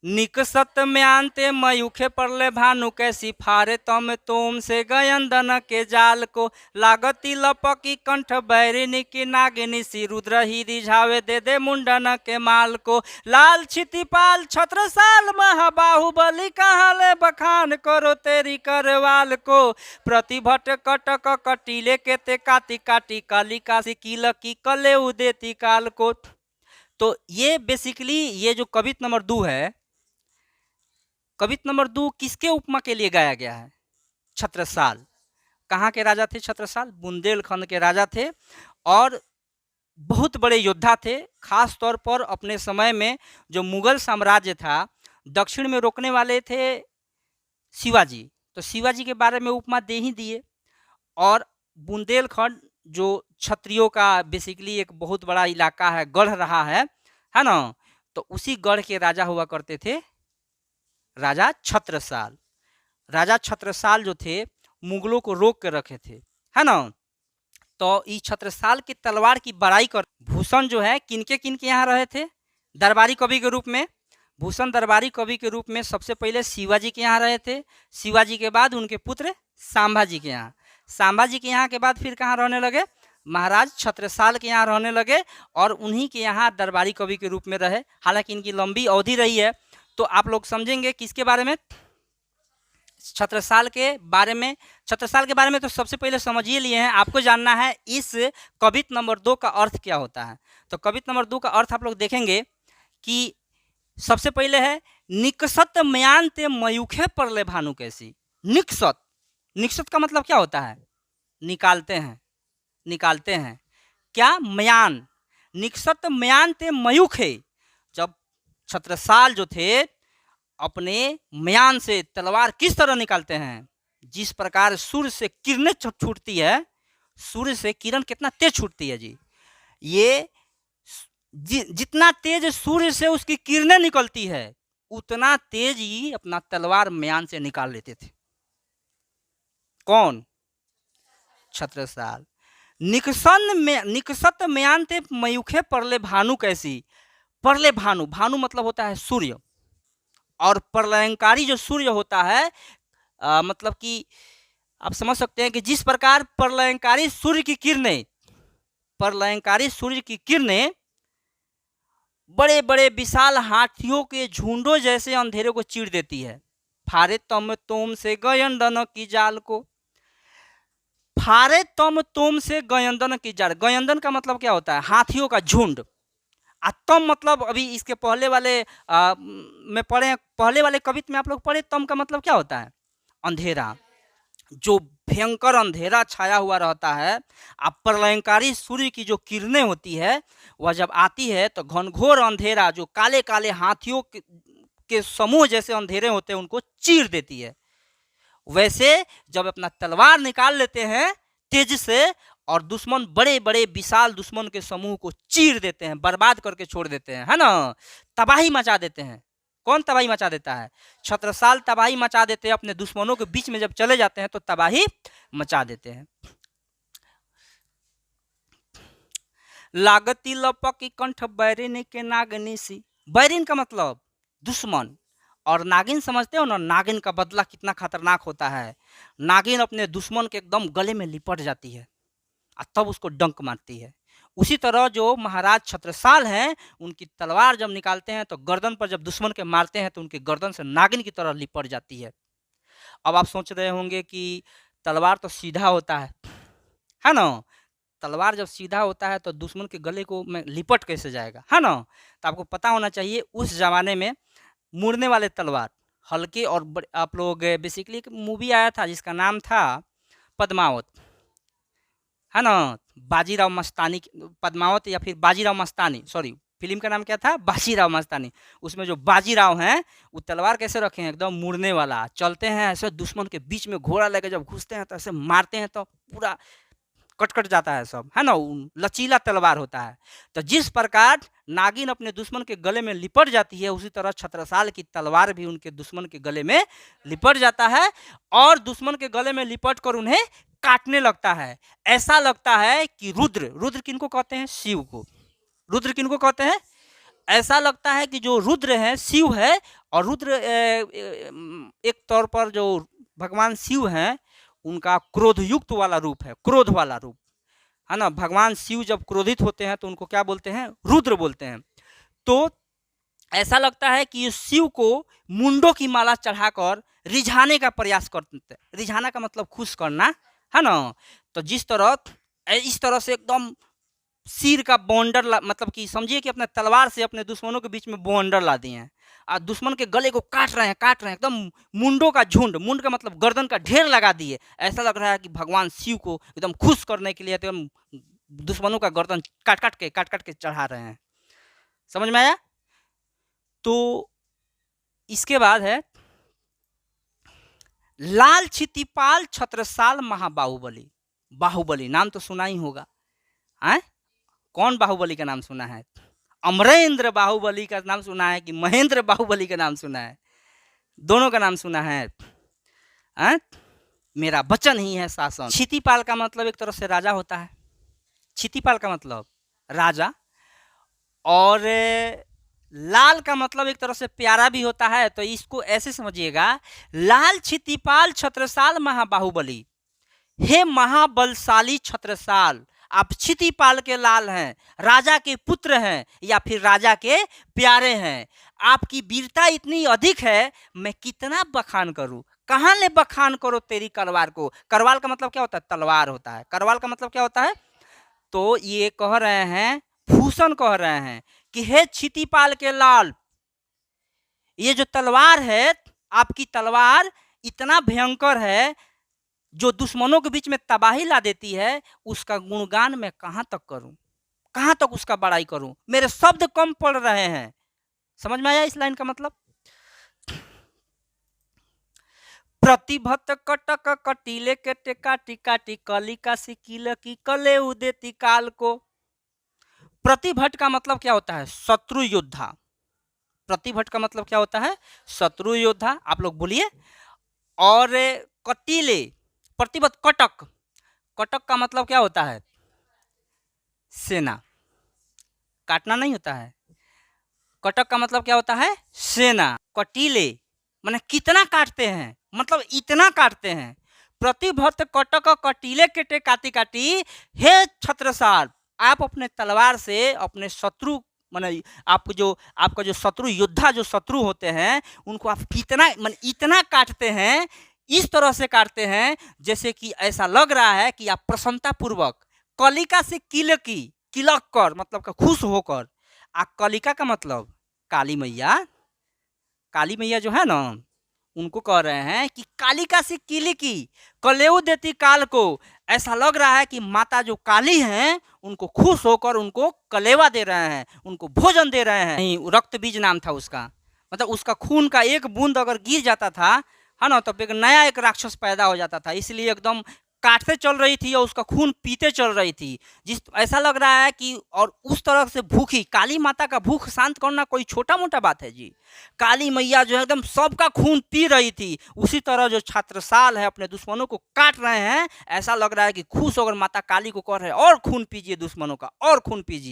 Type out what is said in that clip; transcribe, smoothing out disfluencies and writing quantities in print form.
निकसत म्यांते मयूखे परले भानु कैसी फारे तम तोम से गयंदन के जाल को लागती लपकी कंठ बैरिनी की नागिनी सी रुद्र ही रिझावे दे मुंडन के माल को लाल छितिपाल छत्रसाल महाबाहुबली कहाँ ले बखान करो तेरी करवाल को प्रतिभट कटक कटीले के ते काटी काटी कालिका सी कील की कले उदेती काल को। तो ये बेसिकली ये जो कवित नंबर 2 है, कवित नंबर 2 किसके उपमा के लिए गाया गया है? छत्रसाल। कहाँ के राजा थे छत्रसाल? बुंदेलखंड के राजा थे और बहुत बड़े योद्धा थे। खास तौर पर अपने समय में जो मुगल साम्राज्य था दक्षिण में रोकने वाले थे शिवाजी, तो शिवाजी के बारे में उपमा दे ही दिए। और बुंदेलखंड जो क्षत्रियों का बेसिकली एक बहुत बड़ा इलाका है, गढ़ रहा है ना, तो उसी गढ़ के राजा हुआ करते थे राजा छत्रसाल। राजा छत्रसाल जो थे मुगलों को रोक के रखे थे, है ना। तो इस छत्रसाल की तलवार की बड़ाई कर भूषण जो है किनके यहाँ रहे थे? दरबारी कवि के रूप में भूषण दरबारी कवि के रूप में सबसे पहले शिवाजी के यहाँ रहे थे। शिवाजी के बाद उनके पुत्र सांभाजी के यहाँ, सांभाजी के यहाँ के बाद फिर कहाँ रहने लगे? महाराज छत्रसाल के यहाँ रहने लगे और उन्हीं के यहाँ दरबारी कवि के रूप में रहे। हालांकि इनकी लंबी अवधि रही है, तो आप लोग समझेंगे किसके बारे में? छत्रसाल के बारे में। छत्रसाल के बारे में तो सबसे पहले समझिए लिए हैं, आपको जानना है इस कवित नंबर 2 का अर्थ क्या होता है। तो कवित नंबर 2 का अर्थ आप लोग देखेंगे कि सबसे पहले है निकसत म्यांते मयूखे परले भानु कैसी। निकसत, निकसत का मतलब क्या होता है? निकालते हैं, निकालते हैं। क्या? म्यान। निकसत म्यांते मयूखे। जब छत्रसाल जो थे अपने म्यान से तलवार किस तरह निकालते हैं? जिस प्रकार सूर्य से किरणें छूटती है, सूर्य से किरण कितना तेज छूटती है जी, ये जितना तेज सूर्य से उसकी किरणें निकलती है उतना तेज ही अपना तलवार म्यान से निकाल लेते थे। कौन? छत्रसाल। निकसत म्यांते मयूखे परले भानु कैसी। परले भानु, भानु मतलब होता है सूर्य, और प्रलयंकारी जो सूर्य होता है मतलब कि आप समझ सकते हैं कि जिस प्रकार प्रलयंकारी सूर्य की किरणें, प्रलयंकारी सूर्य की किरणें बड़े बड़े विशाल हाथियों के झुंडों जैसे अंधेरे को चीर देती है। फारे तम तोम से गयंदन की जाल को। फारे तम तोम से गयंदन की जाल। गयंदन का मतलब क्या होता है? हाथियों का झुंड। तम मतलब अभी इसके पहले वाले में पढ़े, पहले वाले कवित में आप लोग पढ़े, तम का मतलब क्या होता है? अंधेरा। जो भयंकर अंधेरा छाया हुआ रहता है, अब प्रलयंकारी सूर्य की जो किरणें होती है वह जब आती है तो घनघोर अंधेरा, जो काले काले हाथियों के समूह जैसे अंधेरे होते हैं, उनको चीर देती है। वैसे जब अपना तलवार निकाल लेते हैं तेज से और दुश्मन, बड़े बड़े विशाल दुश्मन के समूह को चीर देते हैं, बर्बाद करके छोड़ देते हैं, है ना, तबाही मचा देते हैं। कौन तबाही मचा देता है? छत्रसाल तबाही मचा देते हैं। अपने दुश्मनों के बीच में जब चले जाते हैं तो तबाही मचा देते हैं। लागती लपकी कंठ बैरिनी के नागिनी सी। बैरिन का मतलब दुश्मन, और नागिन समझते हो ना, नागिन का बदला कितना खतरनाक होता है। नागिन अपने दुश्मन के एकदम गले में लिपट जाती है और तब उसको डंक मारती है। उसी तरह जो महाराज छत्रसाल हैं, उनकी तलवार जब निकालते हैं तो गर्दन पर जब दुश्मन के मारते हैं तो उनकी गर्दन से नागिन की तरह लिपट जाती है। अब आप सोच रहे होंगे कि तलवार तो सीधा होता है ना, तलवार जब सीधा होता है तो दुश्मन के गले को में लिपट कैसे जाएगा, है ना। तो आपको पता होना चाहिए उस जमाने में मुड़ने वाले तलवार हल्के और आप लोग बेसिकली एक मूवी आया था जिसका नाम था पद्मावत, है ना, बाजीराव मस्तानी, पद्मावत या फिर बाजीराव मस्तानी, सॉरी फिल्म का नाम क्या था? बाजीराव मस्तानी। उसमें जो बाजीराव हैं वो तलवार कैसे रखे हैं? एकदम मुड़ने वाला, चलते हैं ऐसे, दुश्मन के बीच में घोड़ा लेकर जब घुसते हैं तो ऐसे मारते हैं तो पूरा कट जाता है सब, है ना, लचीला तलवार होता है। तो जिस प्रकार नागिन अपने दुश्मन के गले में लिपट जाती है, उसी तरह छत्रसाल की तलवार भी उनके दुश्मन के गले में लिपट जाता है और दुश्मन के गले में लिपट कर उन्हें काटने लगता है। ऐसा लगता है कि रुद्र, रुद्र किनको कहते हैं? शिव को। रुद्र किनको कहते हैं? ऐसा लगता है कि जो रुद्र है शिव है, और रुद्र एक तौर पर जो भगवान शिव हैं उनका क्रोधयुक्त वाला रूप है, क्रोध वाला रूप है ना। भगवान शिव जब क्रोधित होते हैं तो उनको क्या बोलते हैं, रुद्र बोलते हैं। तो ऐसा लगता है कि शिव को मुंडों की माला चढ़ाकर रिझाने का प्रयास करते हैं। रिझाना का मतलब खुश करना है ना। तो जिस तरह इस तरह से एकदम सिर का बॉन्डर मतलब कि समझिए कि अपने तलवार से अपने दुश्मनों के बीच में बॉन्डर ला दिए हैं और दुश्मन के गले को काट रहे हैं एकदम मुंडों का झुंड, मुंड का मतलब गर्दन का ढेर लगा दिए। ऐसा लग रहा है कि भगवान शिव को एकदम खुश करने के लिए एकदम दुश्मनों का गर्दन काट काट के चढ़ा रहे हैं। समझ में आया। तो इसके बाद है लाल क्षितिपाल छत्रसाल महाबाहुबली। बाहुबली नाम तो सुना ही होगा है। कौन बाहुबली का नाम सुना है? अमरेंद्र बाहुबली का नाम सुना है कि महेंद्र बाहुबली का नाम सुना है? दोनों का नाम सुना है। मेरा वचन ही है शासन। क्षितिपाल का मतलब एक तरह से राजा होता है। क्षितिपाल का मतलब राजा, और लाल का मतलब एक तरह से प्यारा भी होता है। तो इसको ऐसे समझिएगा, लाल क्षितिपाल छत्रसाल महाबाहुबली। हे महाबलशाली छत्रसाल, आप क्षितिपाल के लाल हैं, राजा के पुत्र हैं या फिर राजा के प्यारे हैं। आपकी वीरता इतनी अधिक है, मैं कितना बखान करूं, कहां ले बखान करो तेरी करवार को। करवाल का मतलब क्या होता है? तलवार होता है। करवाल का मतलब क्या होता है? तो ये कह रहे हैं, भूषण कह रहे हैं कि हे क्षितिपाल के लाल, ये जो तलवार है, आपकी तलवार इतना भयंकर है जो दुश्मनों के बीच में तबाही ला देती है। उसका गुणगान मैं कहां तक करूं, कहां तक उसका बड़ाई करूं, मेरे शब्द कम पड़ रहे हैं। समझ में आया इस लाइन का मतलब? प्रतिभत कटक कटीले के टेका टिका टिकलिका सिकिल की कले उदेती काल को। प्रतिभट का मतलब क्या होता है? शत्रु योद्धा। प्रतिभट का मतलब क्या होता है? शत्रु योद्धा। आप लोग बोलिए। और कटीले, प्रतिभट कटक, कटक का मतलब क्या होता है? सेना। काटना नहीं होता है। कटक का मतलब क्या होता है? सेना। कटीले माने कितना काटते हैं, मतलब इतना काटते हैं। प्रतिभट कटक कटीले केटे काटी काटी, हे छत्रसाल, आप अपने तलवार से अपने शत्रु माने आपका जो शत्रु योद्धा, जो शत्रु होते हैं, उनको आप कितना माने इतना काटते हैं, इस तरह से काटते हैं जैसे कि ऐसा लग रहा है कि आप प्रसन्नता पूर्वक कलिका से किलक कर मतलब खुश होकर। आ कलिका का मतलब काली मैया। काली मैया जो है ना, उनको कह रहे हैं कि कालिका से किलिकी कलेऊ देती काल को। ऐसा लग रहा है कि माता जो काली हैं उनको खुश होकर उनको कलेवा दे रहे हैं, उनको भोजन दे रहे हैं। नहीं, रक्त बीज नाम था उसका, मतलब उसका खून का एक बूंद अगर गिर जाता था है ना, तो एक नया एक राक्षस पैदा हो जाता था। इसलिए एकदम काटते चल रही थी और उसका खून पीते चल रही थी। जिस ऐसा लग रहा है कि और उस तरह से भूखी काली माता का भूख शांत करना कोई छोटा मोटा बात है जी। काली मैया जो है एकदम सबका खून पी रही थी। उसी तरह जो छत्रसाल है अपने दुश्मनों को काट रहे हैं, ऐसा लग रहा है कि खुश होकर माता काली को कह रहे हैं और खून पीजिए दुश्मनों का, और खून पीजिए।